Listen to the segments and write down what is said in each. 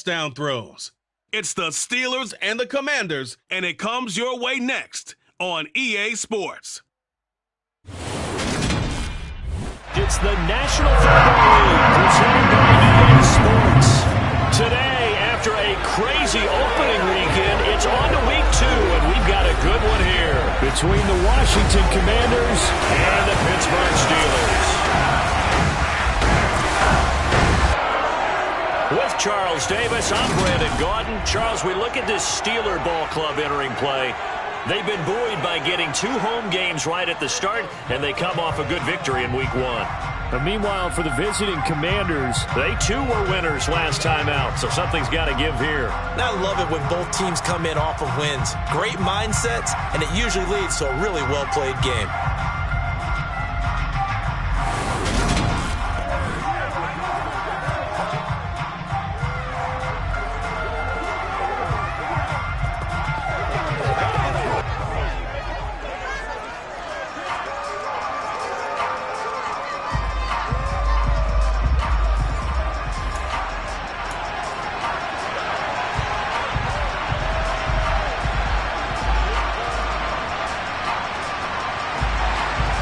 touchdown throws. It's the Steelers and the Commanders, and it comes your way next on EA Sports. It's the National Football League presented by EA Sports. Today, after a crazy opening weekend, it's on to week 2, and we've got a good one here between the Washington Commanders and the Pittsburgh Steelers. With Charles Davis, I'm Brandon Gaudin. Charles, we look at this Steeler ball club entering play. They've been buoyed by getting 2 home games right at the start, and they come off a good victory in week 1. But meanwhile, for the visiting Commanders, they too were winners last time out, so something's got to give here. I love it when both teams come in off of wins. Great mindsets, and it usually leads to a really well-played game.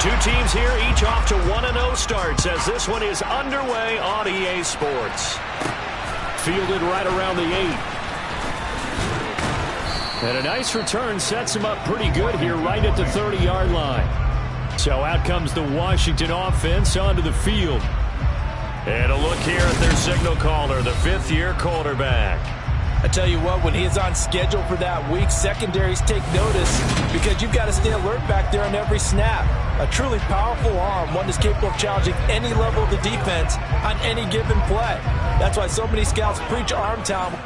Two teams here, each off to 1-0 starts as this one is underway on EA Sports. Fielded right around the 8. And a nice return sets him up pretty good here right at the 30-yard line. So out comes the Washington offense onto the field. And a look here at their signal caller, the 5th-year quarterback. I tell you what, when he is on schedule for that week, secondaries take notice because you've got to stay alert back there on every snap. A truly powerful arm, one that's capable of challenging any level of the defense on any given play. That's why so many scouts preach arm talent.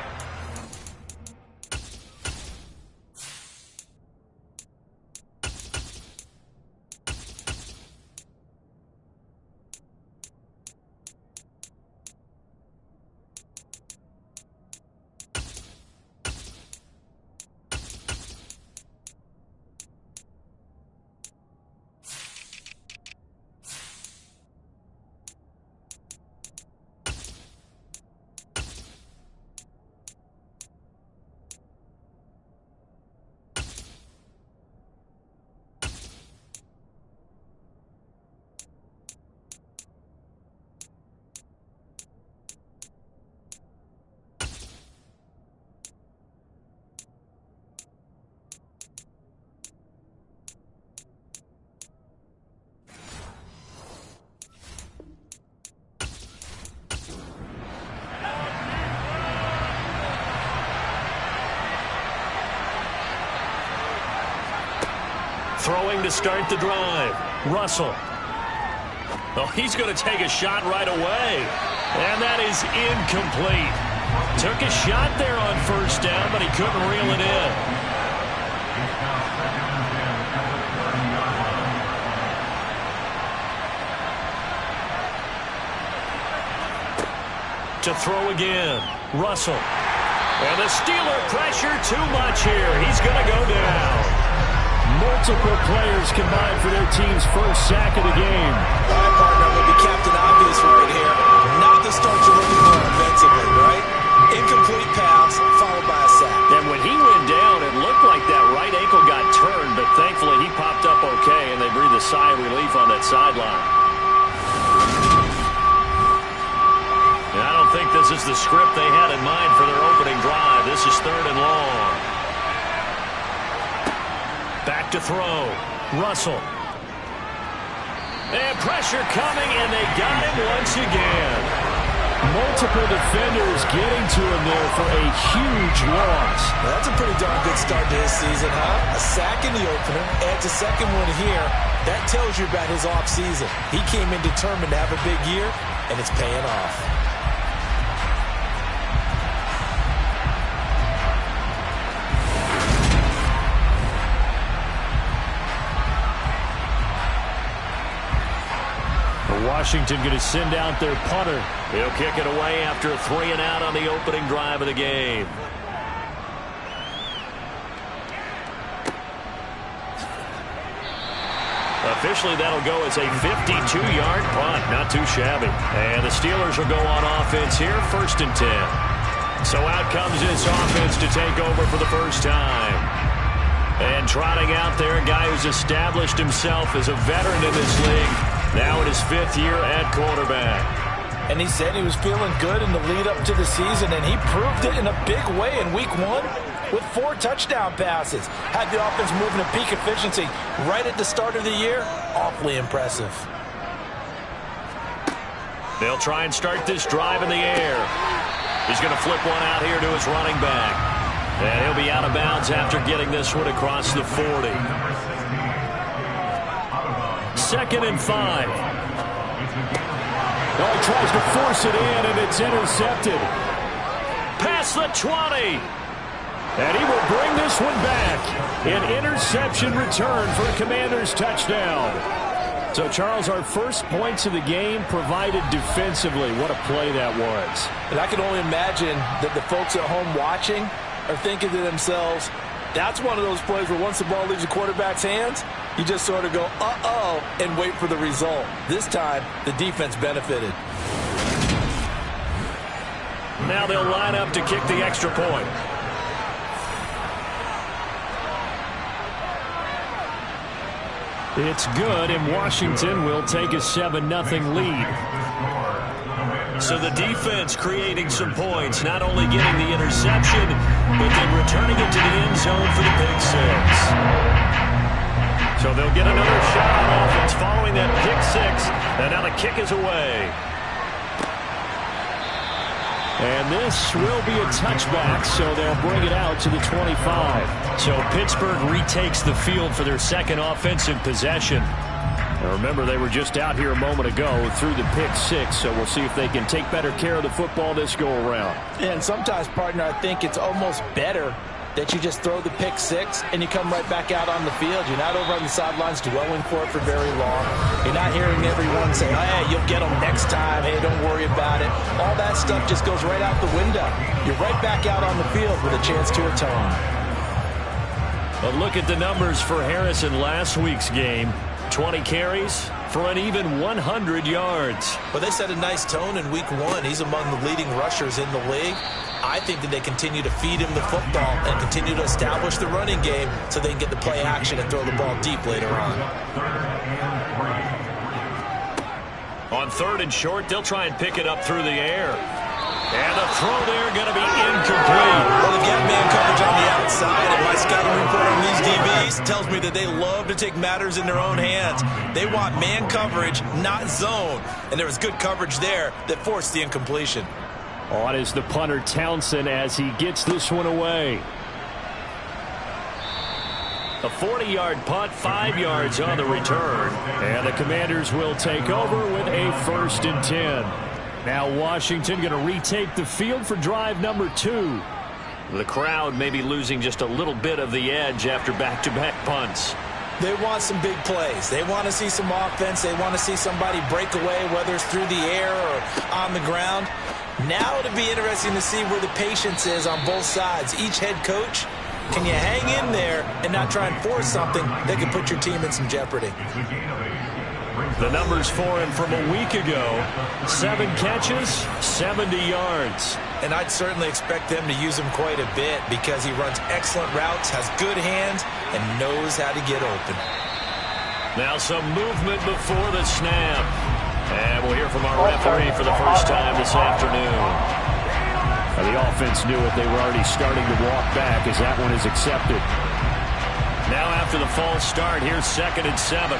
Throwing to start the drive. Russell. Oh, he's going to take a shot right away. And that is incomplete. Took a shot there on first down, but he couldn't reel it in. To throw again. Russell. And the Steeler pressure too much here. He's going to go down. Multiple players combined for their team's first sack of the game. All right, partner, will be Captain Obvious right here. Not the start you're looking for offensively, right? Incomplete pass followed by a sack. And when he went down, it looked like that right ankle got turned, but thankfully he popped up okay, and they breathed a sigh of relief on that sideline. And I don't think this is the script they had in mind for their opening drive. This is 3rd and long. Back to throw. Russell. And pressure coming, and they got him once again. Multiple defenders getting to him there for a huge loss. Well, that's a pretty darn good start to his season, huh? A sack in the opener, adds a second one here. That tells you about his offseason. He came in determined to have a big year, and it's paying off. Washington going to send out their punter. He'll kick it away after a 3-and-out on the opening drive of the game. Officially, that'll go as a 52-yard punt. Not too shabby. And the Steelers will go on offense here, 1st and 10. So out comes this offense to take over for the first time. And trotting out there, a guy who's established himself as a veteran in this league, now in his 5th year at quarterback. And he said he was feeling good in the lead up to the season, and he proved it in a big way in week 1 with 4 touchdown passes. Had the offense moving at peak efficiency right at the start of the year. Awfully impressive. They'll try and start this drive in the air. He's going to flip one out here to his running back. And he'll be out of bounds after getting this one across the 40. 2nd and 5. Oh, he tries to force it in, and it's intercepted. Past the 20. And he will bring this one back. An interception return for a Commanders touchdown. So, Charles, our first points of the game provided defensively. What a play that was. And I can only imagine that the folks at home watching are thinking to themselves, that's one of those plays where once the ball leaves the quarterback's hands, you just sort of go, uh-oh, and wait for the result. This time, the defense benefited. Now they'll line up to kick the extra point. It's good, and Washington will take a 7-0 lead. So the defense creating some points, not only getting the interception, but then returning it to the end zone for the pick 6. So they'll get another shot on offense following that pick 6, and now the kick is away. And this will be a touchback, so they'll bring it out to the 25. So Pittsburgh retakes the field for their 2nd offensive possession. Now remember, they were just out here a moment ago through the pick 6, so we'll see if they can take better care of the football this go-around. And sometimes, partner, I think it's almost better that you just throw the pick 6 and you come right back out on the field. You're not over on the sidelines dwelling for it for very long. You're not hearing everyone say, hey, you'll get them next time. Hey, don't worry about it. All that stuff just goes right out the window. You're right back out on the field with a chance to atone. But look at the numbers for Harris in last week's game. 20 carries for an even 100 yards. But they set a nice tone in week 1. He's among the leading rushers in the league. I think that they continue to feed him the football and continue to establish the running game so they can get the play action and throw the ball deep later on. On 3rd and short, they'll try and pick it up through the air. And the throw there going to be incomplete. Well, they get man coverage on the outside, and my scouting report on these DBs tells me that they love to take matters in their own hands. They want man coverage, not zone. And there was good coverage there that forced the incompletion. On is the punter Townsend as he gets this one away. A 40-yard punt, 5 yards on the return. And the Commanders will take over with a 1st and 10. Now Washington going to retake the field for drive number 2. The crowd may be losing just a little bit of the edge after back-to-back punts. They want some big plays. They want to see some offense. They want to see somebody break away, whether it's through the air or on the ground. Now it'll be interesting to see where the patience is on both sides. Each head coach, can you hang in there and not try and force something that could put your team in some jeopardy? The numbers for him from a week ago: 7 catches, 70 yards. And I'd certainly expect them to use him quite a bit because he runs excellent routes, has good hands, and knows how to get open. Now some movement before the snap. And we'll hear from our referee for the first time this afternoon. Now the offense knew it. They were already starting to walk back as that one is accepted. Now after the false start, here's 2nd and 7.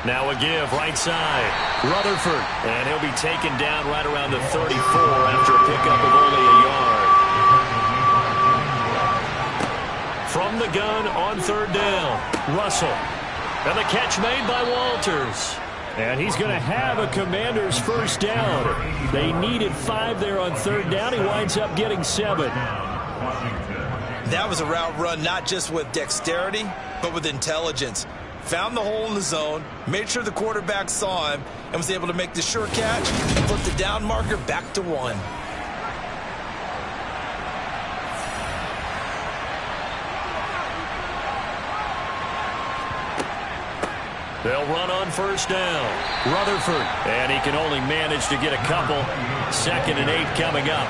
Now a give, right side. Rutherford. And he'll be taken down right around the 34 after a pickup of only a yard. From the gun on 3rd down, Russell. And the catch made by Walters. And he's going to have a Commanders 1st down. They needed 5 there on 3rd down. He winds up getting 7. That was a route run not just with dexterity, but with intelligence. Found the hole in the zone, made sure the quarterback saw him, and was able to make the sure catch and put the down marker back to 1. They'll run on first down. Rutherford, and he can only manage to get a couple. 2nd and 8 coming up.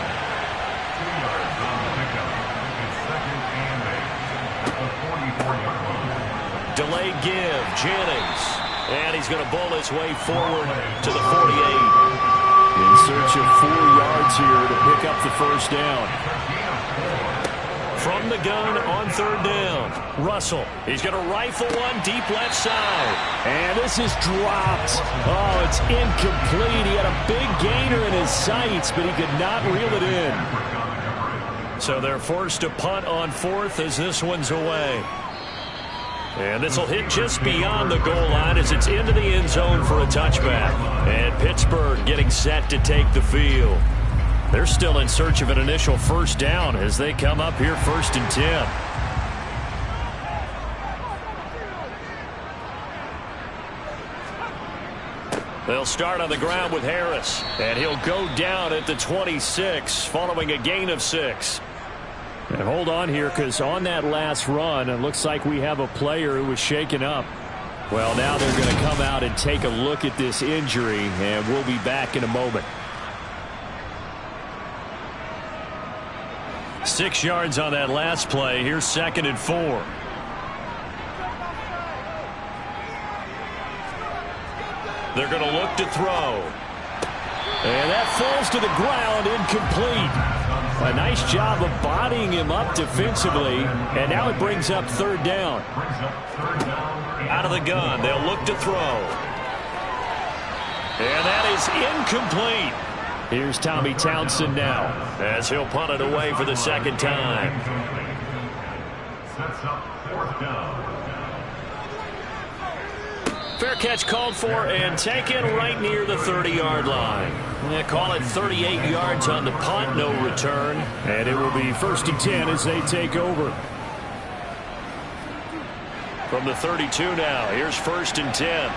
Delayed give, Jennings. And he's going to bowl his way forward to the 48. In search of 4 yards here to pick up the first down. From the gun on 3rd down. Russell, he's going to rifle one deep left side. And this is dropped. Oh, it's incomplete. He had a big gainer in his sights, but he could not reel it in. So they're forced to punt on 4th as this one's away. And this will hit just beyond the goal line as it's into the end zone for a touchback. And Pittsburgh getting set to take the field. They're still in search of an initial first down as they come up here 1st and 10. They'll start on the ground with Harris. And he'll go down at the 26 following a gain of 6. And hold on here, because on that last run, it looks like we have a player who was shaken up. Well, now they're going to come out and take a look at this injury, and we'll be back in a moment. 6 yards on that last play. Here's 2nd and 4. They're going to look to throw. And that falls to the ground, incomplete. A nice job of bodying him up defensively, and now it brings up 3rd down. Out of the gun, they'll look to throw. And that is incomplete. Here's Tommy Townsend now, as he'll punt it away for the 2nd time. Sets up 4th down. Fair catch called for and taken right near the 30-yard line. They call it 38 yards on the punt, no return. And it will be 1st and 10 as they take over. From the 32 now, here's 1st and 10.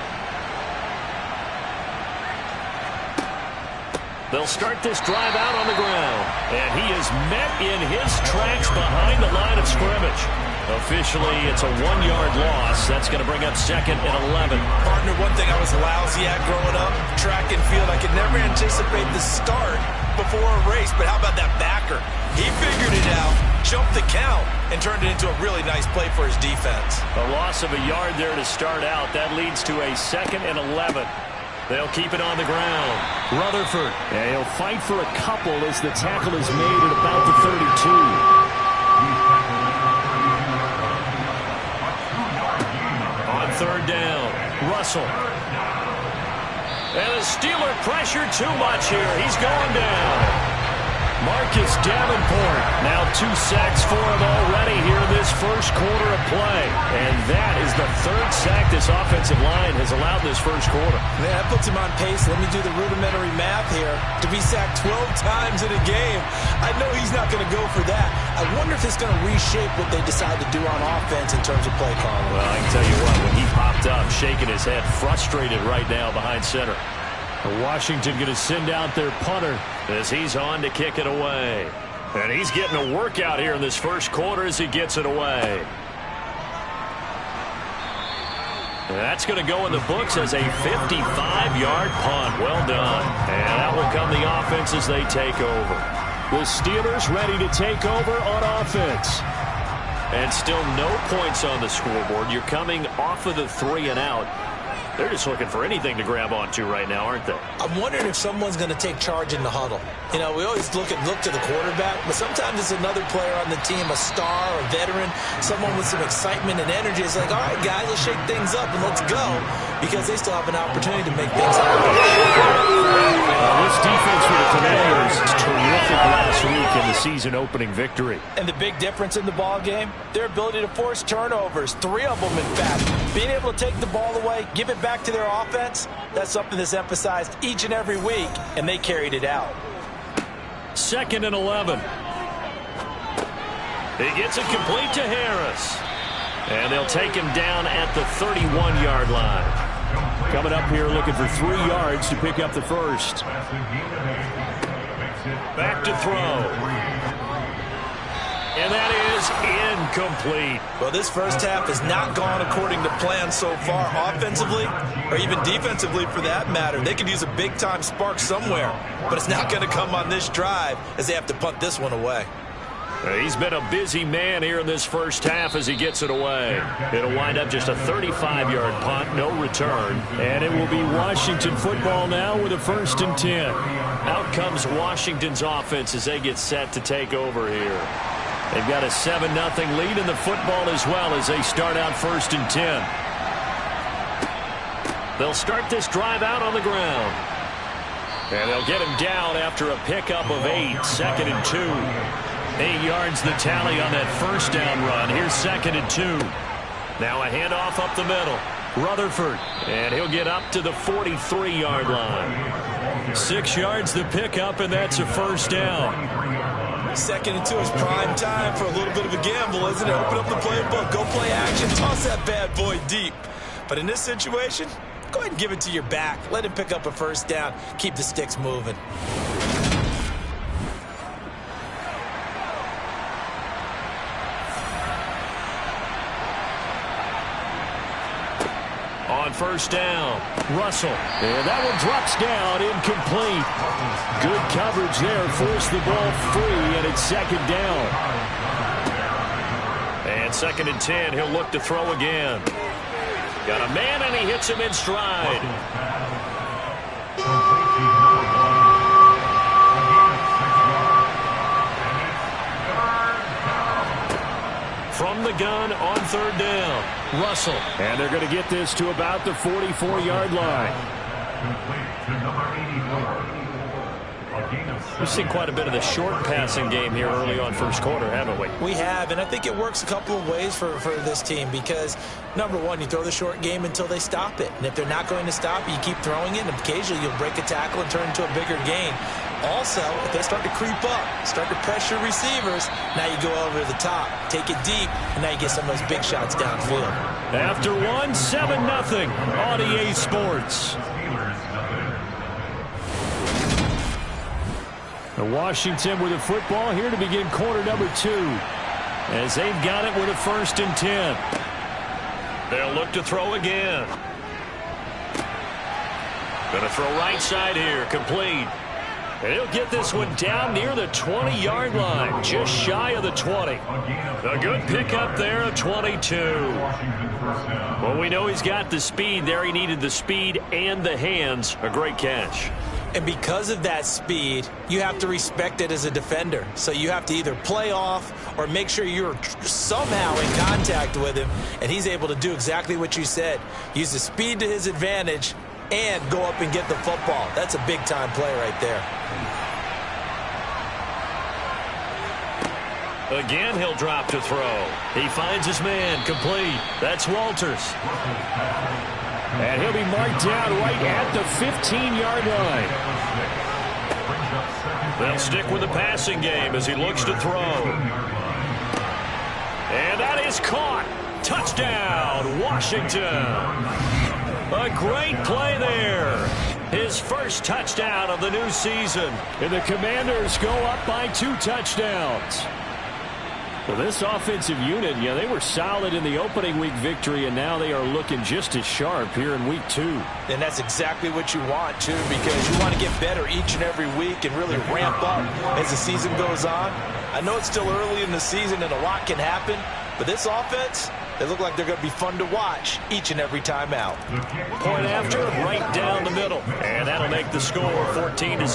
They'll start this drive out on the ground. And he is met in his tracks behind the line of scrimmage. Officially, it's a 1-yard loss. That's going to bring up 2nd and 11. Partner, one thing I was lousy at growing up, track and field, I could never anticipate the start before a race, but how about that backer? He figured it out, jumped the count, and turned it into a really nice play for his defense. A loss of a yard there to start out. That leads to a 2nd and 11. They'll keep it on the ground. Rutherford. Yeah, he'll fight for a couple as the tackle is made at about the 32. On 3rd down, Russell. And the Steeler pressure too much here. He's going down. Marcus Davenport. Now 2 sacks for him already here in this first quarter of play. And that is the 3rd sack this offensive line has allowed this first quarter. Man, that puts him on pace. Let me do the rudimentary math here. To be sacked 12 times in a game, I know he's not going to go for that. I wonder if it's going to reshape what they decide to do on offense in terms of play calling. Well, I can tell you what, when he popped up, shaking his head, frustrated right now behind center. Washington going to send out their punter as he's on to kick it away. And he's getting a workout here in this first quarter as he gets it away. That's going to go in the books as a 55-yard punt. Well done. And that will come the offense as they take over. The Steelers ready to take over on offense. And still no points on the scoreboard. You're coming off of the 3 and out. They're just looking for anything to grab onto right now, aren't they? I'm wondering if someone's going to take charge in the huddle. You know, we always look to the quarterback, but sometimes it's another player on the team, a star, a veteran, someone with some excitement and energy. It's like, all right, guys, let's shake things up and let's go, because they still have an opportunity to make things happen. This defense for the Commanders is terrific last week in the season-opening victory. And the big difference in the ball game, their ability to force turnovers, 3 of them, in fact. Being able to take the ball away, give it back to their offense, that's something that's emphasized each and every week, and they carried it out. 2nd and 11. He gets it complete to Harris. And they'll take him down at the 31-yard line. Coming up here looking for 3 yards to pick up the first. Back to throw. And that is incomplete. Well, this first half has not gone according to plan so far, offensively or even defensively for that matter. They could use a big-time spark somewhere, but it's not going to come on this drive as they have to punt this one away. He's been a busy man here in this first half as he gets it away. It'll wind up just a 35-yard punt, no return. And it will be Washington football now with a 1st and 10. Out comes Washington's offense as they get set to take over here. They've got a 7-0 lead in the football as well as they start out 1st and 10. They'll start this drive out on the ground. And they'll get him down after a pickup of 8, 2nd and 2. 8 yards the tally on that first down run. Here's 2nd and 2. Now a handoff up the middle. Rutherford. And he'll get up to the 43-yard line. 6 yards the pickup, and that's a first down. 2nd and 2 is prime time for a little bit of a gamble, isn't it? Open up the playbook, go play action, toss that bad boy deep. But in this situation, go ahead and give it to your back. Let him pick up a first down. Keep the sticks moving. On first down, Russell. And that one drops down, incomplete. Good coverage there, forced the ball free, and it's 2nd down. And 2nd and 10, he'll look to throw again. Got a man, and he hits him in stride. From the gun on 3rd down, Russell. And they're going to get this to about the 44-yard line. We've seen quite a bit of the short passing game here early on first quarter, haven't we? We have, and I think it works a couple of ways for this team because, number one, you throw the short game until they stop it. And if they're not going to stop it, you keep throwing it, and occasionally you'll break a tackle and turn into a bigger gain. Also, if they start to creep up, start to pressure receivers, now you go over the top, take it deep, and now you get some of those big shots downfield. After 1, 7-0 on EA Sports. Washington with the football here to begin quarter number 2 as they've got it with a 1st and 10. They'll look to throw again. Going to throw right side here, complete. And he'll get this one down near the 20-yard line, just shy of the 20. A good pickup there of 22. Well, we know he's got the speed there. He needed the speed and the hands. A great catch. And because of that speed, you have to respect it as a defender. So you have to either play off or make sure you're somehow in contact with him, and he's able to do exactly what you said. Use the speed to his advantage and go up and get the football. That's a big-time play right there. Again, he'll drop to throw. He finds his man, complete. That's Walters. And he'll be marked down right at the 15-yard line. They'll stick with the passing game as he looks to throw. And that is caught. Touchdown, Washington. A great play there. His first touchdown of the new season. And the Commanders go up by 2 touchdowns. Well, this offensive unit, yeah, they were solid in the opening week victory, and now they are looking just as sharp here in week 2. And that's exactly what you want, too, because you want to get better each and every week and really ramp up as the season goes on. I know it's still early in the season and a lot can happen, but this offense, they look like they're going to be fun to watch each and every time out. Point after, right down the middle. And that'll make the score 14-0.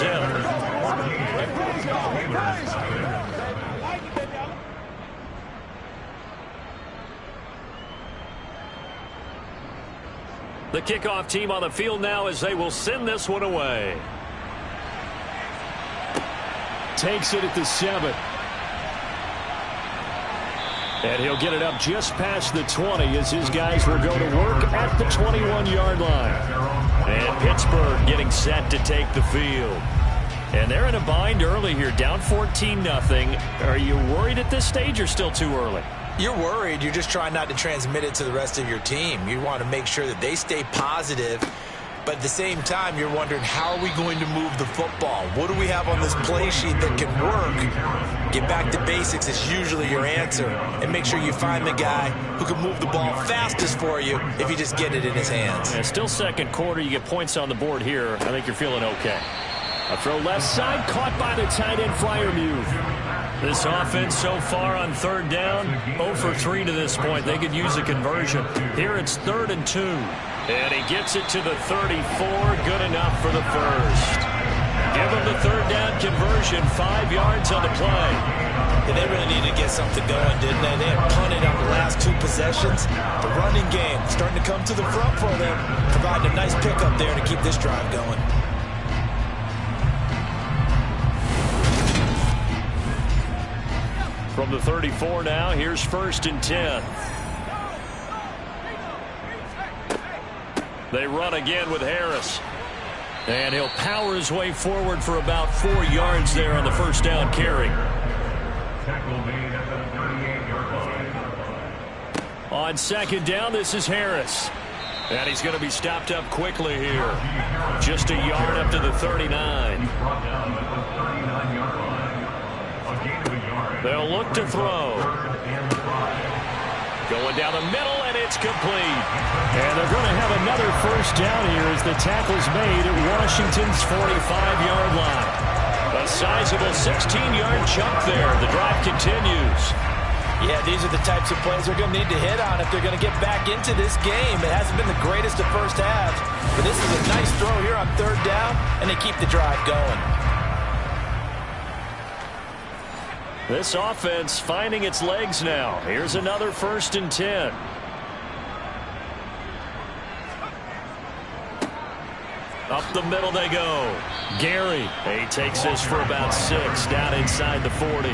The kickoff team on the field now as they will send this one away. Takes it at the 7. And he'll get it up just past the 20 as his guys will go to work at the 21-yard line. And Pittsburgh getting set to take the field. And they're in a bind early here, down 14-0. Are you worried at this stage or still too early? You're worried. You're just trying not to transmit it to the rest of your team. You want to make sure that they stay positive But at the same time, you're wondering, how are we going to move the football? What do we have on this play sheet that can work? Get back to basics is usually your answer. And make sure you find the guy who can move the ball fastest for you if you just get it in his hands. Yeah, still second quarter. You get points on the board here. I think you're feeling okay. A throw left side, caught by the tight end, Freiermuth. This offense so far on third down, 0 for 3 to this point. They could use a conversion. Here it's 3rd and 2. And he gets it to the 34. Good enough for the first. Give him the third down conversion, 5 yards on the play. And they really needed to get something going, didn't they? They had punted on the last 2 possessions. The running game starting to come to the front for them, providing a nice pickup there to keep this drive going. From the 34 now, here's 1st and 10. They run again with Harris. And he'll power his way forward for about 4 yards there on the first down carry. Tackle made at the 38-yard line. On second down, this is Harris. And he's going to be stopped up quickly here. Just a yard up to the 39. He's brought down at the 39-yard line. A gain of a yard. They'll look to throw. 3rd and 5. Going down the middle, and it's complete. And they're going to have another first down here as the tackle's made at Washington's 45-yard line. A sizable 16-yard jump there. The drive continues. Yeah, these are the types of plays they're going to need to hit on if they're going to get back into this game. It hasn't been the greatest of first halves, but this is a nice throw here on 3rd down, and they keep the drive going. This offense finding its legs now. Here's another 1st and 10. Up the middle they go. Gary. He takes this for about 6 down inside the 40. He's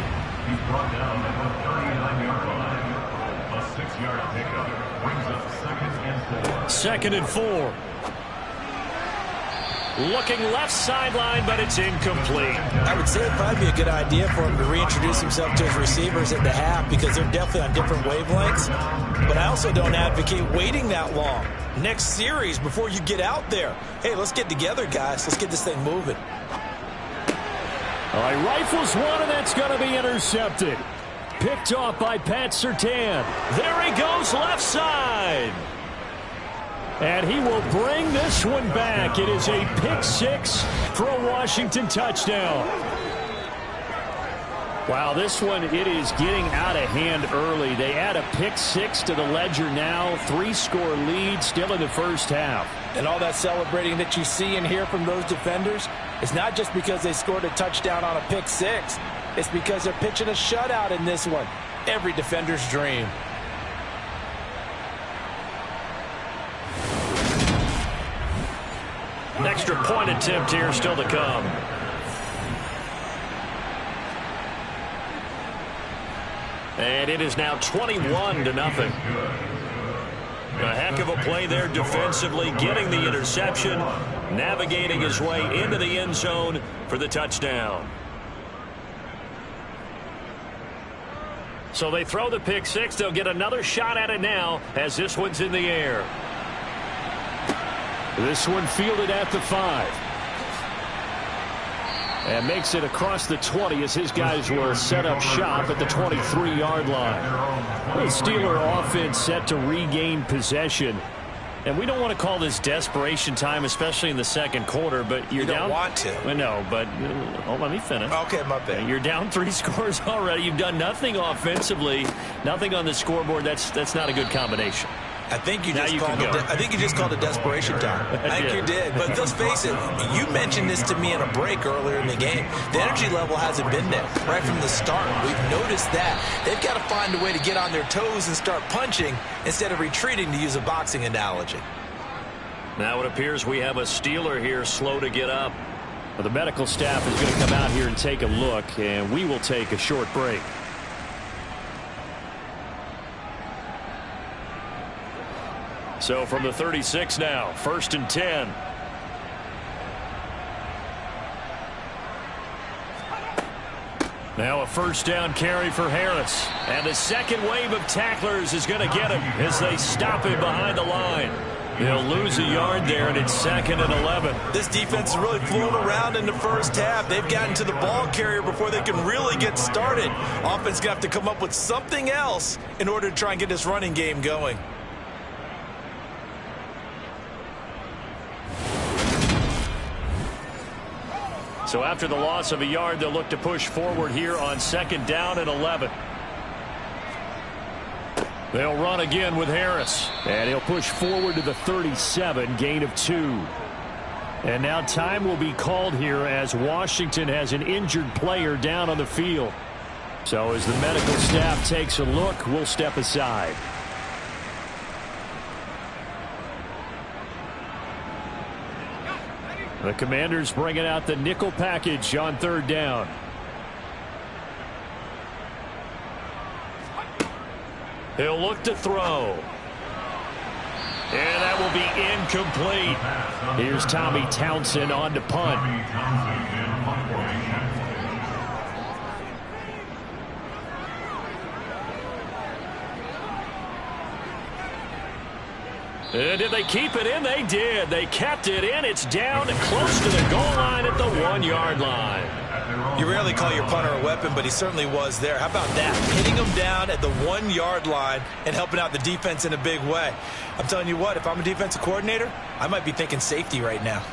brought down at the 39-yard line. A 6-yard pickup brings up 2nd and 4. 2nd and 4. Looking left sideline, but it's incomplete. I would say it'd probably be a good idea for him to reintroduce himself to his receivers at the half because they're definitely on different wavelengths. But I also don't advocate waiting that long. Next series before you get out there. Hey, let's get together, guys. Let's get this thing moving. All right, rifles one, and that's going to be intercepted. Picked off by Pat Surtain. There he goes, left side. And he will bring this one back. It is a pick 6 for a Washington touchdown. Wow, this one, it is getting out of hand early. They add a pick 6 to the ledger now. 3-score lead still in the first half. And all that celebrating that you see and hear from those defenders is not just because they scored a touchdown on a pick 6. It's because they're pitching a shutout in this one. Every defender's dream. An extra point attempt here still to come. And it is now 21-0. A heck of a play there defensively, getting the interception, navigating his way into the end zone for the touchdown. So they throw the pick 6. They'll get another shot at it now as this one's in the air. This one fielded at the 5. And makes it across the 20 as his guys will set up shop at the 23-yard line. The Steeler offense set to regain possession. And we don't want to call this desperation time, especially in the second quarter, but you're down. You don't want to. No, but let me finish. Okay, my bad. You're down 3 scores already. You've done nothing offensively, nothing on the scoreboard. That's not a good combination. I think you just called it desperation time. I think you did. But let's face it, you mentioned this to me in a break earlier in the game. The energy level hasn't been there right from the start. We've noticed that. They've got to find a way to get on their toes and start punching instead of retreating, to use a boxing analogy. Now it appears we have a Steeler here slow to get up. Well, the medical staff is going to come out here and take a look, and we will take a short break. So from the 36 now, 1st and 10. Now a first down carry for Harris. And the second wave of tacklers is going to get him as they stop him behind the line. They'll lose a yard there, and it's 2nd and 11. This defense is really flown around in the first half. They've gotten to the ball carrier before they can really get started. Offense going to have to come up with something else in order to try and get this running game going. So after the loss of a yard, they'll look to push forward here on 2nd down and 11. They'll run again with Harris. And he'll push forward to the 37, gain of 2. And now time will be called here as Washington has an injured player down on the field. So as the medical staff takes a look, we'll step aside. The Commanders bringing out the nickel package on 3rd down. He'll look to throw. And that will be incomplete. Here's Tommy Townsend on to punt. Did they keep it in? They did. They kept it in. It's down close to the goal line at the 1-yard line. You rarely call your punter a weapon, but he certainly was there. How about that? Hitting him down at the 1-yard line and helping out the defense in a big way. I'm telling you what, if I'm a defensive coordinator, I might be thinking safety right now.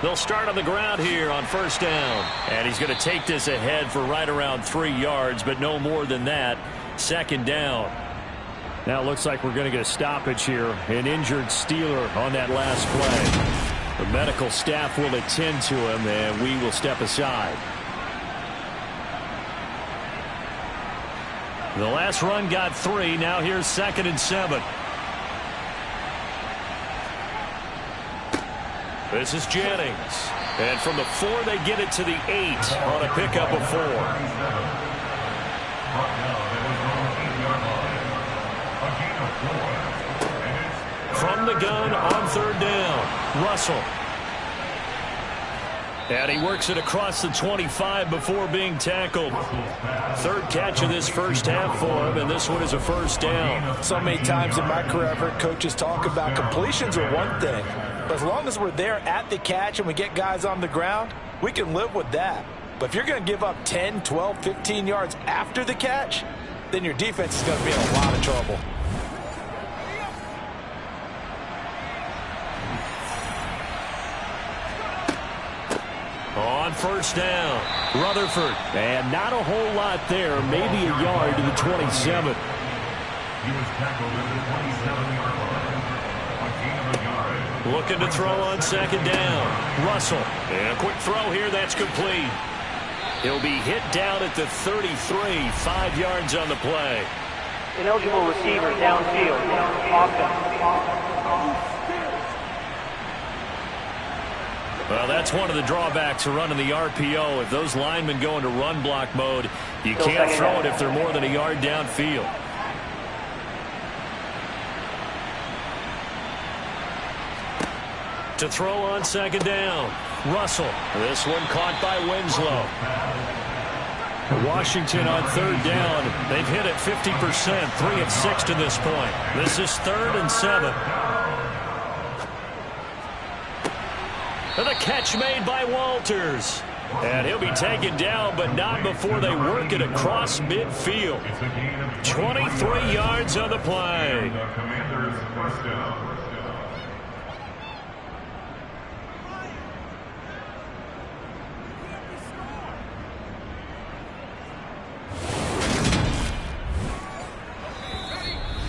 They'll start on the ground here on 1st down. And he's going to take this ahead for right around 3 yards, but no more than that. 2nd down. Now it looks like we're going to get a stoppage here. An injured Steeler on that last play. The medical staff will attend to him, and we will step aside. The last run got 3. Now here's 2nd and 7. This is Jennings. And from the 4, they get it to the 8 on a pickup of 4. From the gun on 3rd down, Russell. And he works it across the 25 before being tackled. 3rd catch of this first half for him, and this one is a 1st down. So many times in my career I've heard coaches talk about completions are one thing. But as long as we're there at the catch and we get guys on the ground, we can live with that. But if you're going to give up 10, 12, 15 yards after the catch, then your defense is going to be in a lot of trouble. On 1st down, Rutherford. And not a whole lot there, maybe a yard to the 27. He was tackled at the 27-yard line. A gain of a yard. Looking to throw on 2nd down. Russell. And a quick throw here, that's complete. He'll be hit down at the 33, 5 yards on the play. Ineligible receiver downfield. Offense. Well, that's one of the drawbacks of running the RPO. If those linemen go into run block mode, you can't throw it if they're more than a yard downfield. To throw on 2nd down, Russell. This one caught by Winslow. Washington on 3rd down. They've hit it 50%, 3 of 6 to this point. This is 3rd and 7. And the catch made by Walters. And he'll be taken down, but not before they work it across midfield. 23 yards on the play. The Commanders' 1st down.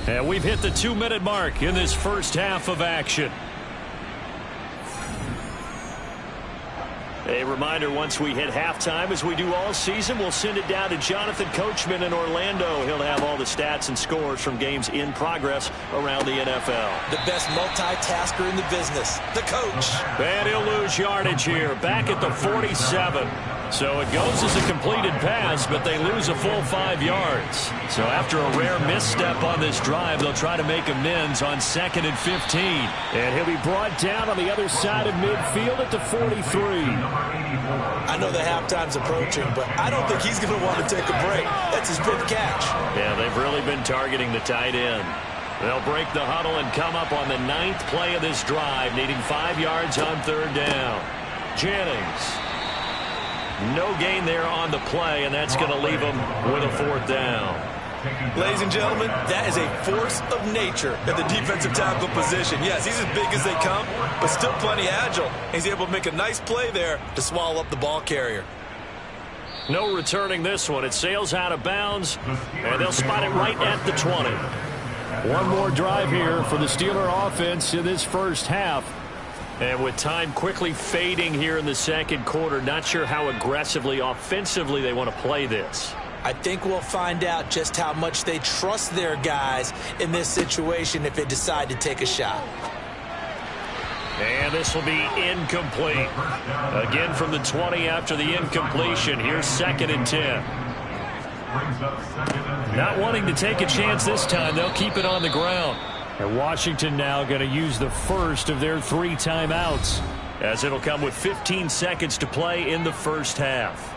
And we've hit the 2-minute mark in this first half of action. A reminder, once we hit halftime, as we do all season, we'll send it down to Jonathan Coachman in Orlando. He'll have all the stats and scores from games in progress around the NFL. The best multitasker in the business, the coach. And he'll lose yardage here, back at the 47. So it goes as a completed pass, but they lose a full 5 yards. So after a rare misstep on this drive, they'll try to make amends on 2nd and 15. And he'll be brought down on the other side of midfield at the 43. I know the halftime's approaching, but I don't think he's going to want to take a break. That's his fifth catch. Yeah, they've really been targeting the tight end. They'll break the huddle and come up on the 9th play of this drive, needing 5 yards on 3rd down. Jennings. No gain there on the play, and that's going to leave them with a 4th down. Ladies and gentlemen, that is a force of nature at the defensive tackle position. Yes, he's as big as they come, but still plenty agile. He's able to make a nice play there to swallow up the ball carrier. No returning this one. It sails out of bounds, and they'll spot it right at the 20. One more drive here for the Steeler offense in this first half. And with time quickly fading here in the 2nd quarter, not sure how aggressively, offensively they want to play this. I think we'll find out just how much they trust their guys in this situation if they decide to take a shot. And this will be incomplete. Again from the 20 after the incompletion. Here's 2nd and 10. Not wanting to take a chance this time, they'll keep it on the ground. And Washington now going to use the first of their 3 timeouts, as it'll come with 15 seconds to play in the first half.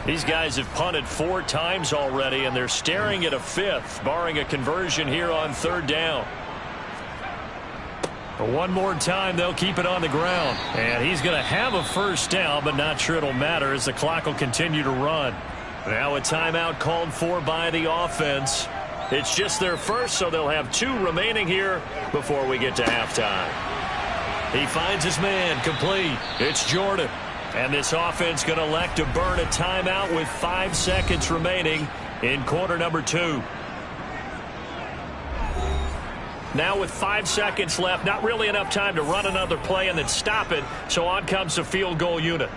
These guys have punted 4 times already, and they're staring at a 5th, barring a conversion here on 3rd down. But one more time, they'll keep it on the ground. And he's going to have a first down, but not sure it'll matter as the clock will continue to run. Now a timeout called for by the offense. It's just their first, so they'll have 2 remaining here before we get to halftime. He finds his man, complete. It's Jordan. And this offense going to elect to burn a timeout with 5 seconds remaining in quarter number 2. Now with 5 seconds left, not really enough time to run another play and then stop it, so on comes the field goal unit.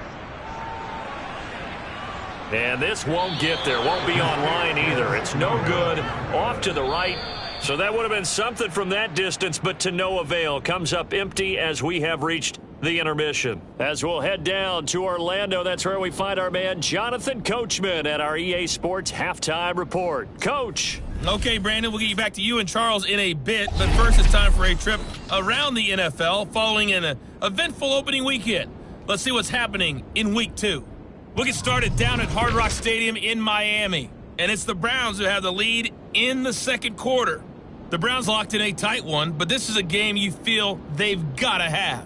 And this won't get there, won't be online either. It's no good, off to the right. So that would have been something from that distance, but to no avail. Comes up empty as we have reached the intermission. As we'll head down to Orlando, that's where we find our man Jonathan Coachman at our EA Sports Halftime Report. Coach. Okay, Brandon, we'll get you back to you and Charles in a bit, but first it's time for a trip around the NFL following an eventful opening weekend. Let's see what's happening in Week 2. We'll get started down at Hard Rock Stadium in Miami, and it's the Browns who have the lead in the 2nd quarter. The Browns locked in a tight one, but this is a game you feel they've got to have.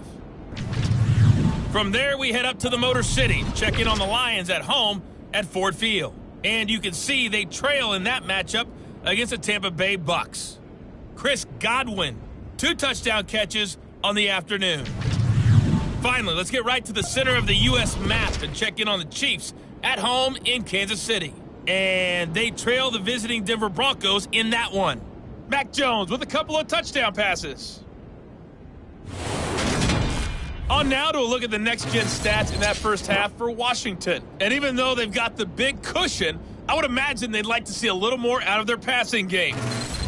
From there, we head up to the Motor City to check in on the Lions at home at Ford Field. And you can see they trail in that matchup against the Tampa Bay Bucks. Chris Godwin, 2 touchdown catches on the afternoon. Finally, let's get right to the center of the U.S. map and check in on the Chiefs at home in Kansas City. And they trail the visiting Denver Broncos in that one. Mac Jones with a couple of touchdown passes. On now to a look at the next-gen stats in that first half for Washington. And even though they've got the big cushion, I would imagine they'd like to see a little more out of their passing game.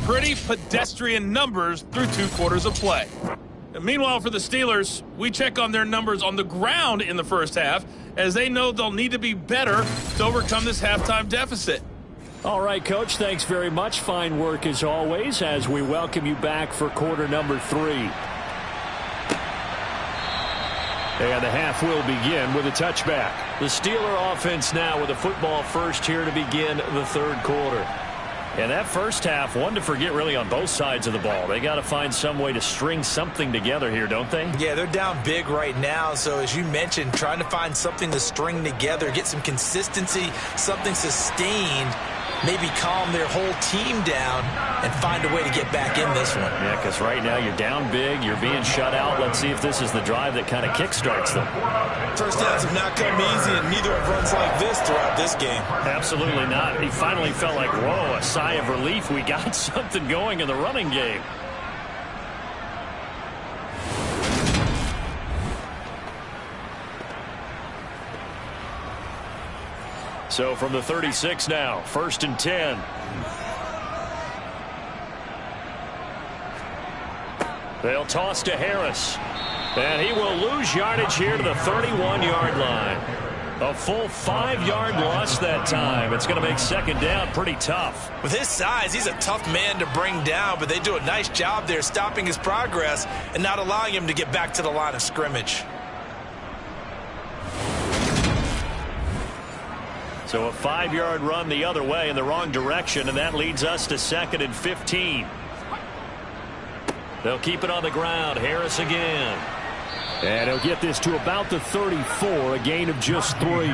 Pretty pedestrian numbers through 2 quarters of play. And meanwhile, for the Steelers, we check on their numbers on the ground in the first half, as they know they'll need to be better to overcome this halftime deficit. All right, Coach, thanks very much. Fine work as always as we welcome you back for quarter number 3. And the half will begin with a touchback. The Steeler offense now with a football first here to begin the 3rd quarter. And that first half, one to forget really on both sides of the ball. They got to find some way to string something together here, don't they? Yeah, they're down big right now. So as you mentioned, trying to find something to string together, get some consistency, something sustained, maybe calm their whole team down and find a way to get back in this one. Yeah, because right now you're down big, you're being shut out. Let's see if this is the drive that kind of kickstarts them. First downs have not come easy, and neither have runs like this throughout this game. Absolutely not. He finally felt like, whoa, a sigh of relief. We got something going in the running game. So from the 36 now, 1st and 10. They'll toss to Harris. And he will lose yardage here to the 31-yard line. A full 5-yard loss that time. It's going to make second down pretty tough. With his size, he's a tough man to bring down, but they do a nice job there stopping his progress and not allowing him to get back to the line of scrimmage. So a 5-yard run the other way in the wrong direction, and that leads us to 2nd and 15. They'll keep it on the ground. Harris again. And he'll get this to about the 34, a gain of just 3.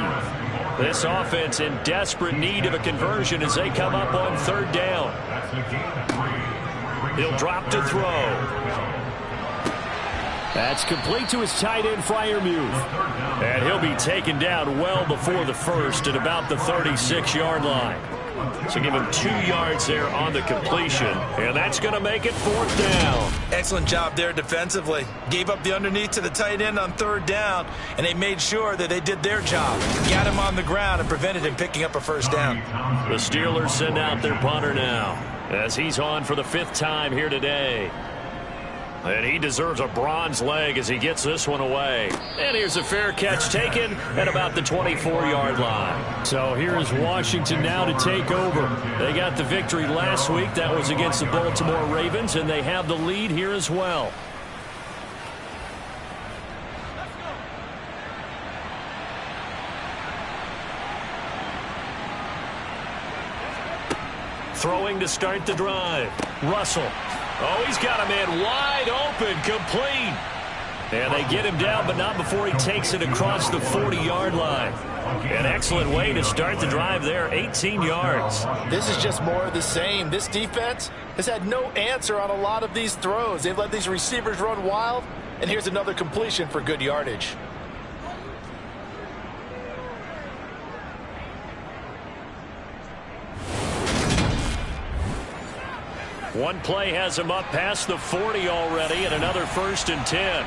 This offense in desperate need of a conversion as they come up on 3rd down. He'll drop to throw. That's complete to his tight end, Freiermuth. And he'll be taken down well before the first at about the 36-yard line. So give him 2 yards there on the completion, and that's going to make it 4th down. Excellent job there defensively. Gave up the underneath to the tight end on 3rd down, and they made sure that they did their job. Got him on the ground and prevented him picking up a 1st down. The Steelers send out their punter now as he's on for the 5th time here today. And he deserves a bronze leg as he gets this one away. And here's a fair catch taken at about the 24-yard line. So here's Washington now to take over. They got the victory last week. That was against the Baltimore Ravens, and they have the lead here as well. Throwing to start the drive. Russell. Oh, he's got a man wide open, complete. And they get him down, but not before he takes it across the 40-yard line. An excellent way to start the drive there, 18 yards. This is just more of the same. This defense has had no answer on a lot of these throws. They've let these receivers run wild, and here's another completion for good yardage. One play has him up past the 40 already, and another 1st and 10.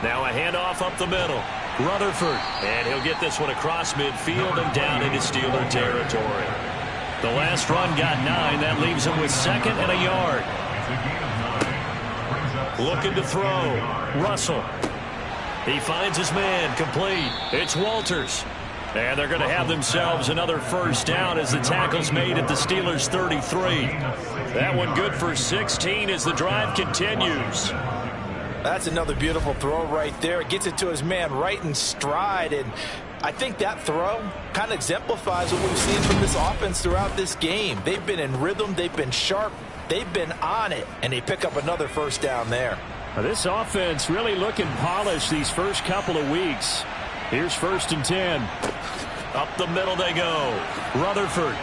Now a handoff up the middle. Rutherford. And he'll get this one across midfield and down into Steeler territory. The last run got 9. That leaves him with 2nd and a yard. Looking to throw. Russell. He finds his man. Complete. It's Walters. And they're going to have themselves another 1st down as the tackle's made at the Steelers' 33. That one good for 16 as the drive continues. That's another beautiful throw right there. It gets it to his man right in stride. And I think that throw kind of exemplifies what we've seen from this offense throughout this game. They've been in rhythm. They've been sharp. They've been on it. And they pick up another 1st down there. Now, this offense really looking polished these first couple of weeks. Here's 1st and 10. Up the middle they go. Rutherford.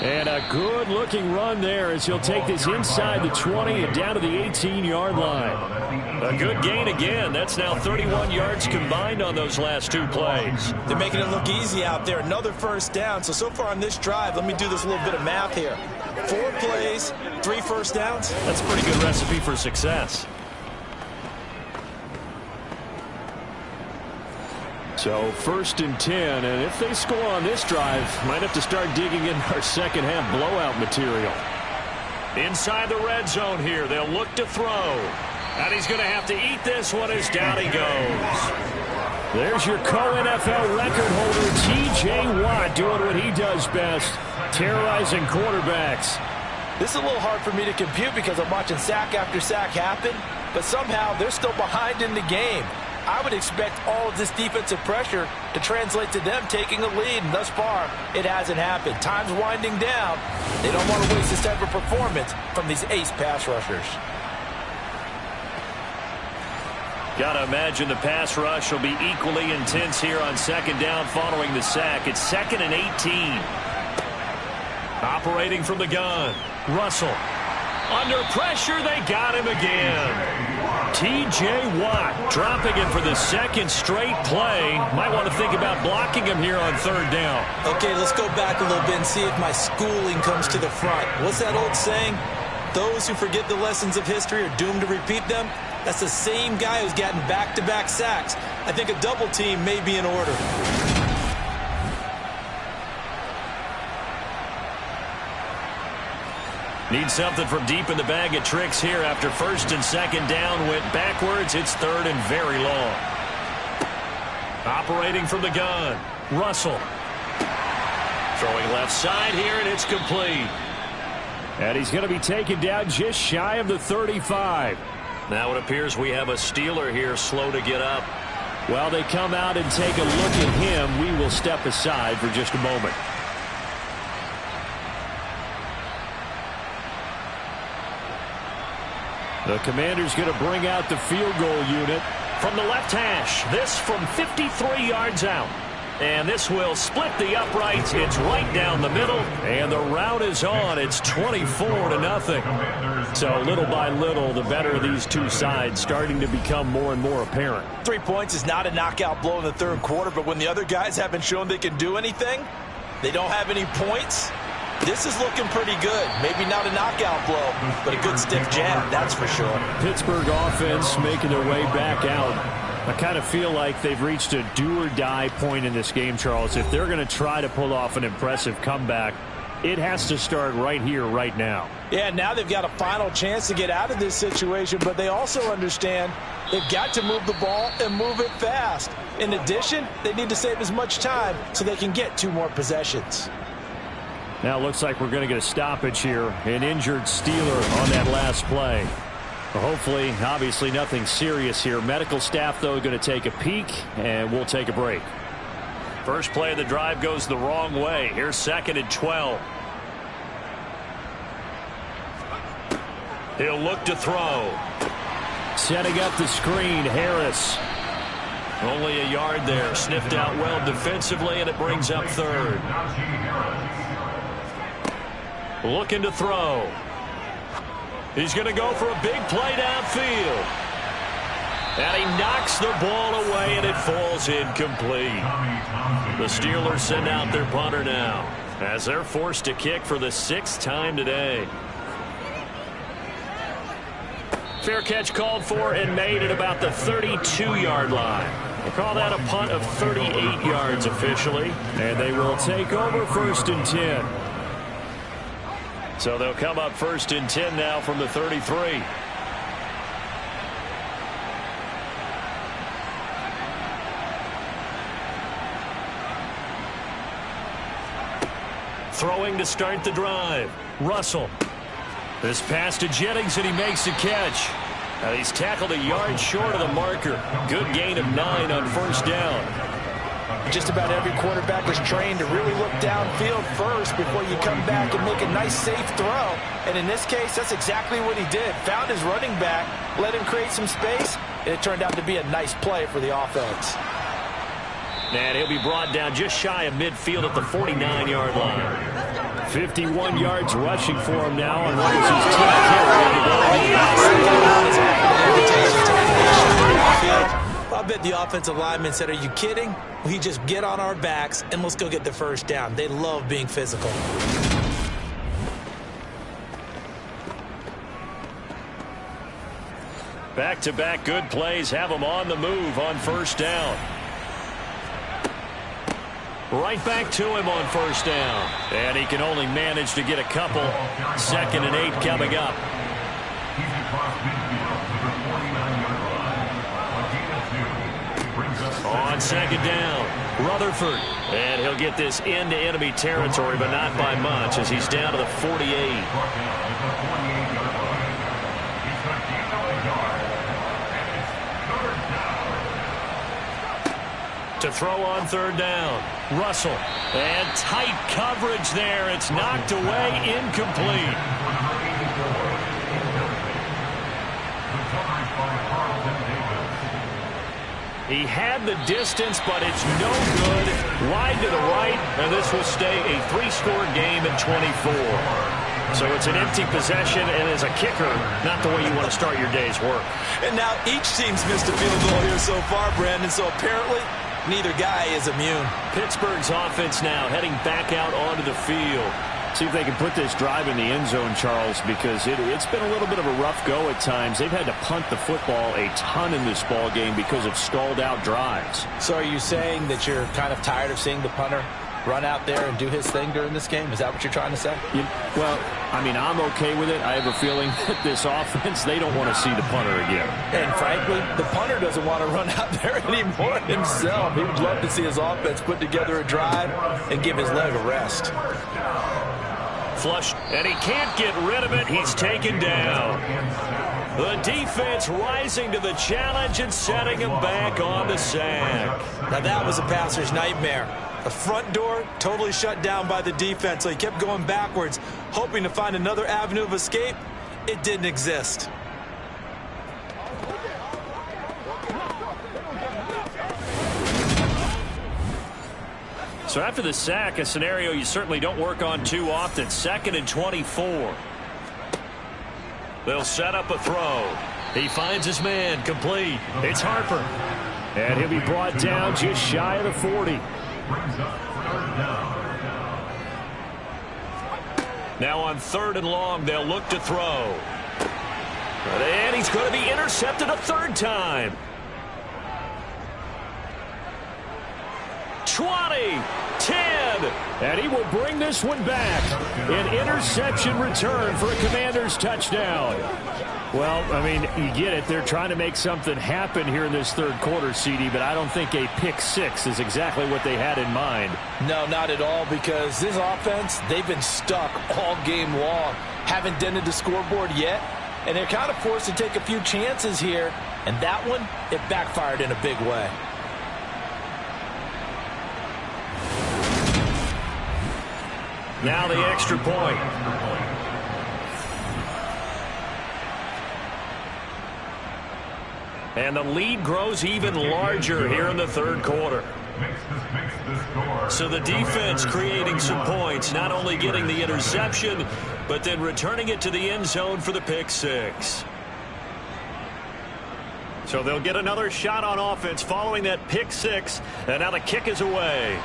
And a good-looking run there as he'll take this inside the 20 and down to the 18-yard line. A good gain again. That's now 31 yards combined on those last 2 plays. They're making it look easy out there. Another 1st down. So far on this drive, let me do this little bit of math here. 4 plays, 3 1st downs. That's a pretty good recipe for success. So 1st and 10, and if they score on this drive, might have to start digging in our second-half blowout material. Inside the red zone here, they'll look to throw. And he's going to have to eat this one as down he goes. There's your co-NFL record holder, T.J. Watt, doing what he does best, terrorizing quarterbacks. This is a little hard for me to compute because I'm watching sack after sack happen, but somehow they're still behind in the game. I would expect all of this defensive pressure to translate to them taking a lead, and thus far, it hasn't happened. Time's winding down. They don't want to waste this type of performance from these ace pass rushers. Got to imagine the pass rush will be equally intense here on 2nd down following the sack. It's 2nd and 18. Operating from the gun. Russell. Under pressure, they got him again. T.J. Watt dropping it for the 2nd straight play. Might want to think about blocking him here on 3rd down. Okay, let's go back a little bit and see if my schooling comes to the front. What's that old saying? Those who forget the lessons of history are doomed to repeat them. That's the same guy who's gotten back-to-back sacks. I think a double team may be in order. Need something from deep in the bag of tricks here after first and second down went backwards. It's third and very long. Operating from the gun, Russell. Throwing left side here, and it's complete. And he's going to be taken down just shy of the 35. Now it appears we have a Steeler here slow to get up. Well, they come out and take a look at him. We will step aside for just a moment. The Commander's going to bring out the field goal unit. From the left hash, this from 53 yards out. And this will split the uprights. It's right down the middle. And the route is on. It's 24-0. So little by little, the better of these two sides starting to become more and more apparent. 3 points is not a knockout blow in the third quarter, but when the other guys haven't shown they can do anything, they don't have any points, this is looking pretty good. Maybe not a knockout blow, but a good stiff jab, that's for sure. Pittsburgh offense making their way back out. I kind of feel like they've reached a do-or-die point in this game, Charles. If they're going to try to pull off an impressive comeback, it has to start right here, right now. Yeah, now they've got a final chance to get out of this situation, but they also understand they've got to move the ball and move it fast. In addition, they need to save as much time so they can get 2 more possessions. Now it looks like we're going to get a stoppage here. An injured Steeler on that last play. Well, hopefully, obviously nothing serious here. Medical staff, though, going to take a peek, and we'll take a break. First play of the drive goes the wrong way. Here's 2nd and 12. He'll look to throw. Setting up the screen, Harris. Only a yard there. Sniffed out well defensively, and it brings up 3rd. Looking to throw. He's going to go for a big play downfield. And he knocks the ball away, and it falls incomplete. The Steelers send out their punter now as they're forced to kick for the 6th time today. Fair catch called for and made at about the 32-yard line. We'll call that a punt of 38 yards officially. And they will take over 1st and 10. So they'll come up 1st and 10 now from the 33. Throwing to start the drive. Russell. This pass to Jennings, and he makes the catch. Now he's tackled a yard short of the marker. Good gain of 9 on 1st down. Just about every quarterback is trained to really look downfield first before you come back and make a nice, safe throw. And in this case, that's exactly what he did. Found his running back, let him create some space, and it turned out to be a nice play for the offense. And he'll be brought down just shy of midfield at the 49-yard line. 51 yards rushing for him now, and what is his 10th carry? I bet the offensive lineman said, "Are you kidding? We just get on our backs and let's go get the 1st down." They love being physical. Back-to-back good plays have them on the move on 1st down. Right back to him on 1st down. And he can only manage to get a couple. 2nd and 8 coming up. On 2nd down, Rutherford. And he'll get this into enemy territory, but not by much as he's down to the 48. To throw on 3rd down, Russell. And tight coverage there. It's knocked away, incomplete. He had the distance, but it's no good. Wide to the right, and this will stay a 3-score game at 24. So it's an empty possession, and as a kicker, not the way you want to start your day's work. And now each team's missed a field goal here so far, Brandon, so apparently neither guy is immune. Pittsburgh's offense now heading back out onto the field. See if they can put this drive in the end zone, Charles, because it's been a little bit of a rough go at times. They've had to punt the football a ton in this ball game because of stalled out drives. So are you saying that you're kind of tired of seeing the punter run out there and do his thing during this game? Is that what you're trying to say? Well, I mean, I'm okay with it. I have a feeling that this offense, they don't want to see the punter again. And frankly, the punter doesn't want to run out there anymore himself. He would love to see his offense put together a drive and give his leg a rest. Flush, and he can't get rid of it. He's taken down. The defense rising to the challenge and setting him back on the sack. Now that was a passer's nightmare. The front door totally shut down by the defense, so he kept going backwards, hoping to find another avenue of escape. It didn't exist. So after the sack, a scenario you certainly don't work on too often. 2nd and 24. They'll set up a throw. He finds his man, complete. It's Harper. And he'll be brought down just shy of the 40. Now on 3rd and long, they'll look to throw. And he's going to be intercepted a 3rd time. 20, 10. And he will bring this one back. An interception return for a Commanders touchdown. Well, I mean, you get it. They're trying to make something happen here in this 3rd quarter, CD, but I don't think a pick 6 is exactly what they had in mind. No, not at all, because this offense, they've been stuck all game long. Haven't dented the scoreboard yet, and they're kind of forced to take a few chances here, and that one, it backfired in a big way. Now the extra point. And the lead grows even larger here in the 3rd quarter. So the defense creating some points, not only getting the interception, but then returning it to the end zone for the pick 6. So they'll get another shot on offense following that pick 6, and now the kick is away.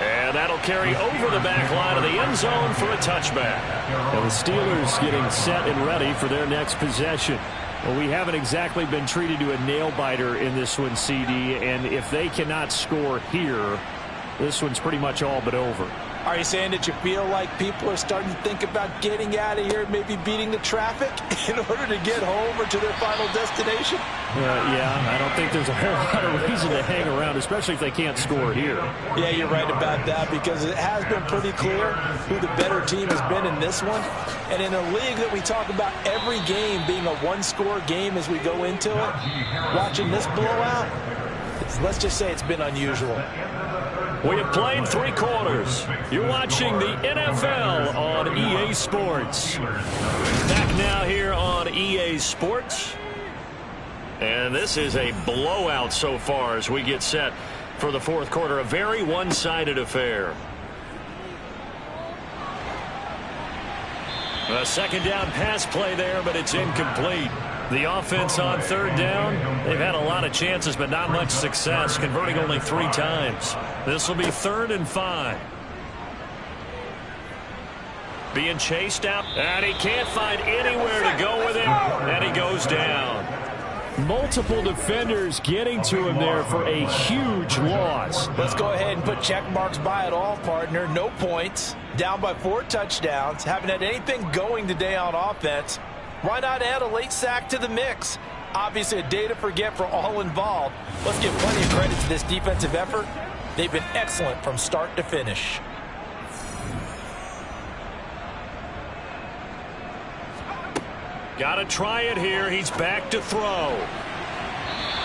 And that'll carry over the back line of the end zone for a touchback. And the Steelers getting set and ready for their next possession. Well, we haven't exactly been treated to a nail-biter in this one, CD, and if they cannot score here, this one's pretty much all but over. Are you saying that you feel like people are starting to think about getting out of here, maybe beating the traffic in order to get home or to their final destination? Yeah, I don't think there's a whole lot of reason to hang around, especially if they can't score here. Yeah, you're right about that, because it has been pretty clear who the better team has been in this one. And in a league that we talk about every game being a one-score game as we go into it, watching this blowout, let's just say it's been unusual. We have played 3 quarters. You're watching the NFL on EA Sports. Back now here on EA Sports. And this is a blowout so far as we get set for the 4th quarter. A very one-sided affair. A 2nd down pass play there, but it's incomplete. The offense on 3rd down, they've had a lot of chances, but not much success, converting only 3 times. This will be 3rd and 5. Being chased out, and he can't find anywhere to go with it, and he goes down. Multiple defenders getting to him there for a huge loss. Let's go ahead and put check marks by it all, partner. No points, down by 4 touchdowns, haven't had anything going today on offense. Why not add a late sack to the mix? Obviously a day to forget for all involved. Let's give plenty of credit to this defensive effort. They've been excellent from start to finish. Got to try it here. He's back to throw.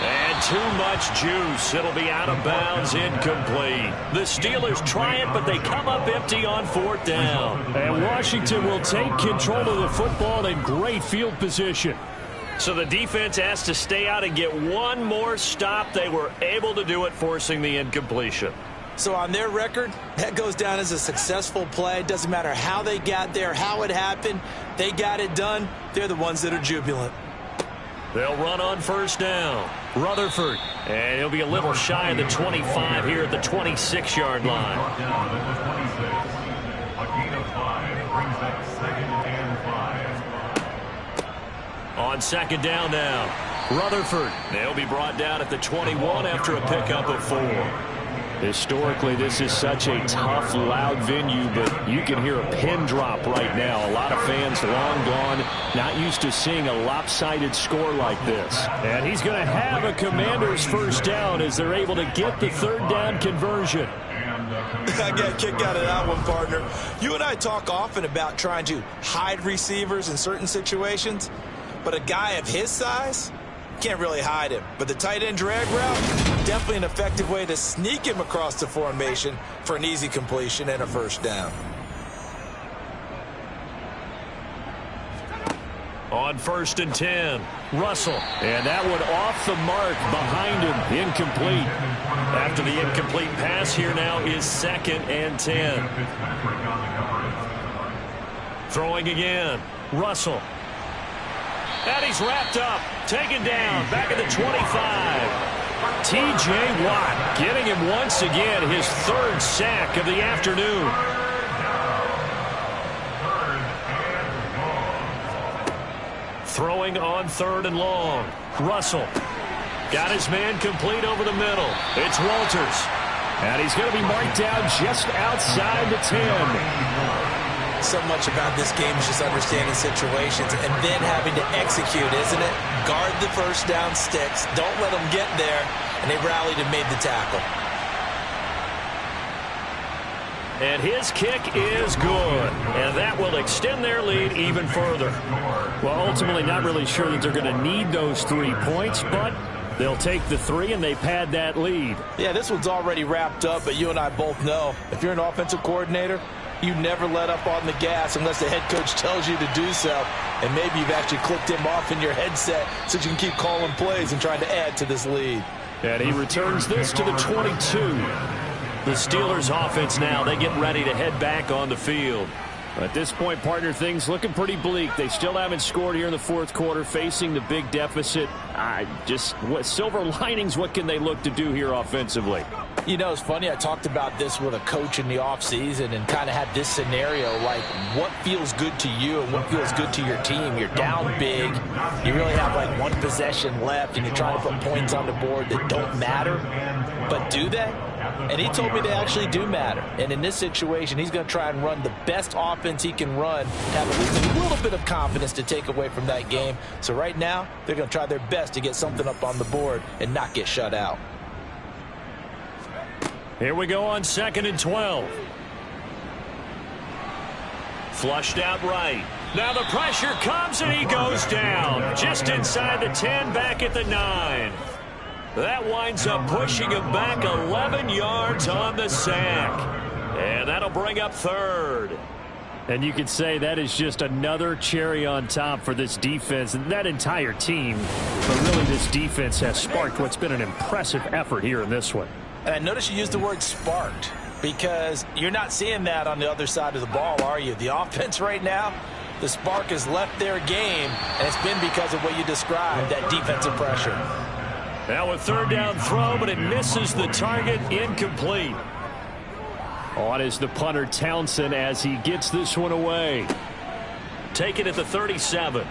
And too much juice. It'll be out of bounds, incomplete. The Steelers try it, but they come up empty on 4th down. And Washington will take control of the football in great field position. So the defense has to stay out and get one more stop. They were able to do it, forcing the incompletion. So on their record, that goes down as a successful play. Doesn't matter how they got there, how it happened. They got it done. They're the ones that are jubilant. They'll run on 1st down. Rutherford. And he'll be a little shy of the 25 here at the 26-yard line. Down at the 26. A gain of 5 brings up 2nd and 5. On 2nd down now. Rutherford. They'll be brought down at the 21 after a pickup of 4. Historically, this is such a tough, loud venue, but you can hear a pin drop right now. A lot of fans long gone, not used to seeing a lopsided score like this. And he's going to have a Commanders first down as they're able to get the third down conversion. I got a kick out of that one, partner. You and I talk often about trying to hide receivers in certain situations, but a guy of his size can't really hide him. But the tight end drag route, definitely an effective way to sneak him across the formation for an easy completion and a first down. On 1st and 10, Russell. And that one off the mark behind him, incomplete. After the incomplete pass, here now is 2nd and 10. Throwing again, Russell. And he's wrapped up, taken down, back at the 25. T.J. Watt getting him once again, his 3rd sack of the afternoon. Throwing on 3rd and long. Russell got his man complete over the middle. It's Walters. And he's going to be marked down just outside the 10. So much about this game is just understanding situations and then having to execute, isn't it? Guard the first down sticks. Don't let them get there. And they rallied and made the tackle. And his kick is good. And that will extend their lead even further. Well, ultimately not really sure that they're going to need those 3 points, but they'll take the 3 and they pad that lead. Yeah, this one's already wrapped up, but you and I both know if you're an offensive coordinator, you never let up on the gas unless the head coach tells you to do so. And maybe you've actually clicked him off in your headset so you can keep calling plays and trying to add to this lead. And he returns this to the 22. The Steelers offense now, they get ready to head back on the field. At this point, partner, things looking pretty bleak. They still haven't scored here in the 4th quarter, facing the big deficit. What silver linings, what can they look to do here offensively? You know, it's funny, I talked about this with a coach in the offseason and kind of had this scenario, like what feels good to you and what feels good to your team. You're down big. You really have like 1 possession left and you're trying to put points on the board that don't matter. But do they? And he told me they actually do matter. And in this situation, he's going to try and run the best offense he can run, have at least a little bit of confidence to take away from that game. So right now, they're going to try their best to get something up on the board and not get shut out. Here we go on 2nd and 12. Flushed out right. Now the pressure comes and he goes down. Just inside the 10, back at the 9. That winds up pushing him back 11 yards on the sack. And that'll bring up 3rd. And you could say that is just another cherry on top for this defense and that entire team. But really, this defense has sparked what's been an impressive effort here in this one. And I notice you used the word sparked because you're not seeing that on the other side of the ball, are you? The offense right now, the spark has left their game, and it's been because of what you described, that defensive pressure. Now a 3rd down throw, but it misses the target, incomplete. On is the punter Townsend as he gets this one away. Take it at the 37.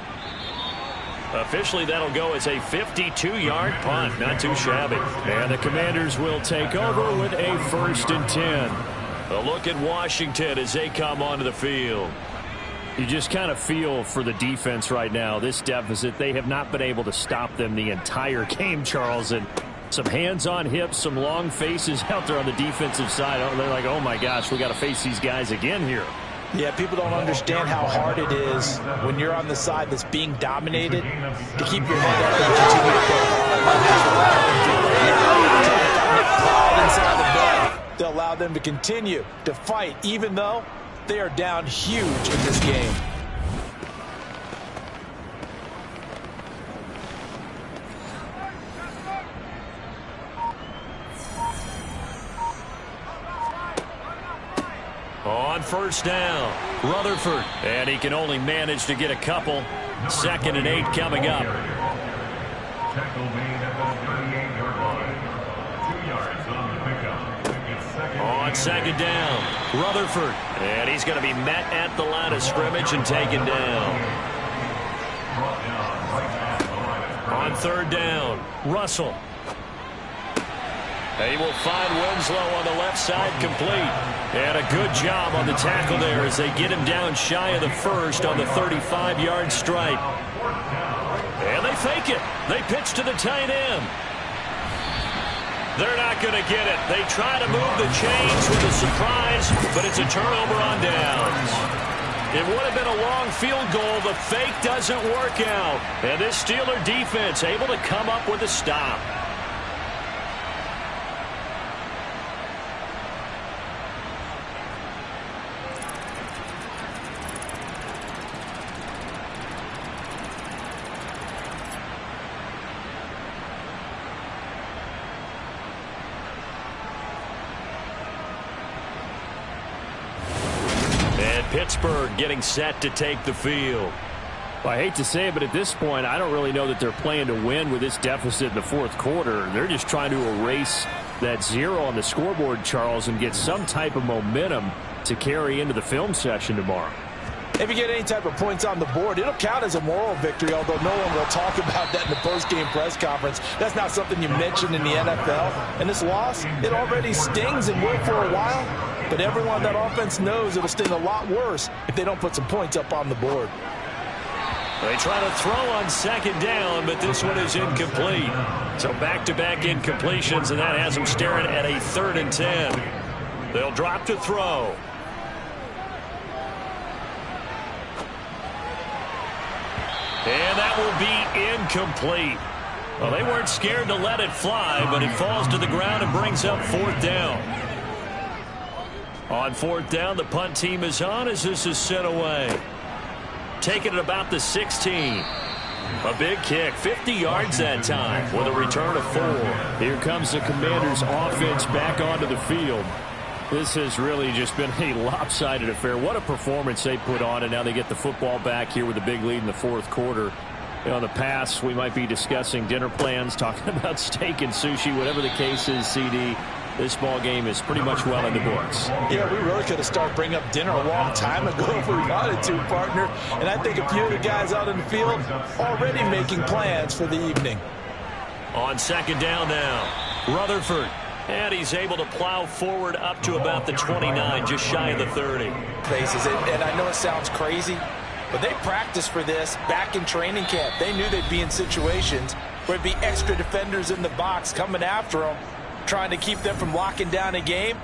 Officially, that'll go as a 52-yard punt. Not too shabby. And the Commanders will take over with a 1st and 10. A look at Washington as they come onto the field. You just kind of feel for the defense right now, this deficit. They have not been able to stop them the entire game, Charles. And some hands on hips, some long faces out there on the defensive side. They're like, oh, my gosh, we got to face these guys again here. Yeah, people don't understand how hard it is when you're on the side that's being dominated to keep your head up and continue to play inside the ball. To allow them to continue to fight, even though they are down huge in this game. On 1st down, Rutherford. And he can only manage to get a couple. 2nd and 8 coming up. Tackle made at the 38-yard line. 2 yards on the pickup. It's 2nd. On 2nd down, Rutherford. And he's going to be met at the line of scrimmage and taken down. On 3rd down, Russell. He will find Winslow on the left side complete. And a good job on the tackle there as they get him down shy of the first on the 35-yard stripe. And they fake it. They pitch to the tight end. They're not going to get it. They try to move the chains with a surprise, but it's a turnover on downs. It would have been a long field goal. The fake doesn't work out. And this Steeler defense able to come up with a stop. Pittsburgh getting set to take the field. Well, I hate to say it, but at this point, I don't really know that they're playing to win with this deficit in the fourth quarter. They're just trying to erase that 0 on the scoreboard, Charles, and get some type of momentum to carry into the film session tomorrow. If you get any type of points on the board, it'll count as a moral victory, although no one will talk about that in the post-game press conference. That's not something you mention in the NFL. And this loss, it already stings and will for a while. But everyone on that offense knows it'll sting a lot worse if they don't put some points up on the board. They try to throw on second down, but this one is incomplete. So back-to-back incompletions, and that has them staring at a 3rd and 10. They'll drop to throw. And that will be incomplete. Well, they weren't scared to let it fly, but it falls to the ground and brings up 4th down. On 4th down, the punt team is on as this is sent away. Taking it about the 16. A big kick, 50 yards that time with a return of 4. Here comes the Commanders' offense back onto the field. This has really just been a lopsided affair. What a performance they put on, and now they get the football back here with a big lead in the fourth quarter. You know, in the past, we might be discussing dinner plans, talking about steak and sushi, whatever the case is, CD. This ball game is pretty much well in the books. Yeah, we really could have started bringing up dinner a long time ago if we wanted to, partner. And I think a few of the guys out in the field already making plans for the evening. On 2nd down now, Rutherford. And he's able to plow forward up to about the 29, just shy of the 30. Faces it, and I know it sounds crazy, but they practiced for this back in training camp. They knew they'd be in situations where it'd be extra defenders in the box coming after them, trying to keep them from locking down a game.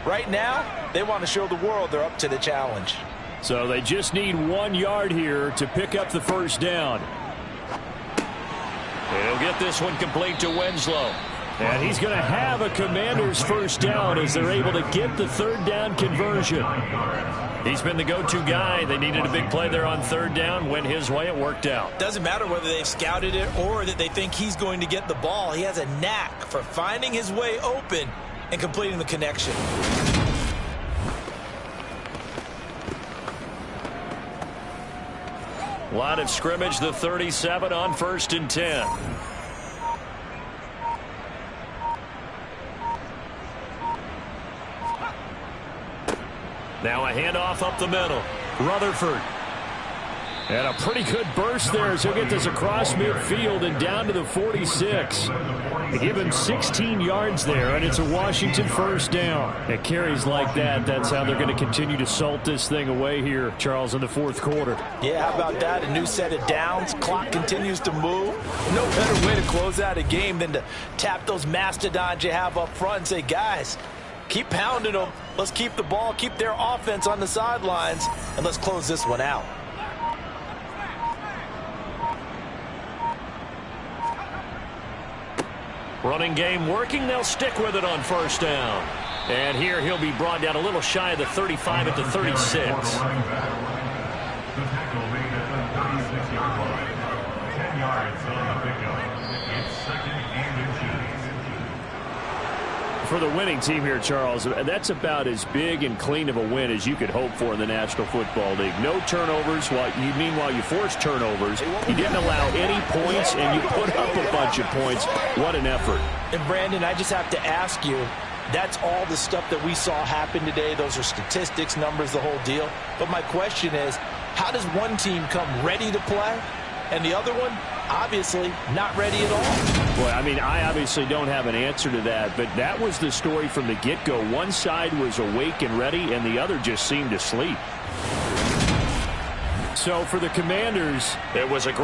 Right now, they want to show the world they're up to the challenge. So they just need 1 yard here to pick up the 1st down. He'll get this one complete to Winslow. And he's going to have a Commanders 1st down as they're able to get the 3rd down conversion. He's been the go-to guy. They needed a big play there on 3rd down. Went his way. It worked out. Doesn't matter whether they've scouted it or that they think he's going to get the ball. He has a knack for finding his way open and completing the connection. Line of scrimmage, the 37 on 1st and 10. Now a handoff up the middle. Rutherford. And a pretty good burst there as he'll get this across midfield and down to the 46. They give him 16 yards there, and it's a Washington 1st down. It carries like that. That's how they're going to continue to salt this thing away here, Charles, in the fourth quarter. Yeah, how about that? A new set of downs. Clock continues to move. No better way to close out a game than to tap those mastodons you have up front and say, guys, keep pounding them. Let's keep the ball, keep their offense on the sidelines, and let's close this one out. Running game working. They'll stick with it on 1st down. And here he'll be brought down a little shy of the 35 at the 36. The tackle made at the 36-yard line. 10 yards on the pickup. It's 2nd and inches. For the winning team here, Charles, that's about as big and clean of a win as you could hope for in the National Football League. No turnovers. Meanwhile, you forced turnovers. You didn't allow any points, and you put up a bunch of points. What an effort. And, Brandon, I just have to ask you, that's all the stuff that we saw happen today. Those are statistics, numbers, the whole deal. But my question is, how does one team come ready to play, and the other one, obviously, not ready at all? Well, I mean, I obviously don't have an answer to that, but that was the story from the get-go. One side was awake and ready, and the other just seemed to sleep. So for the Commanders, it was a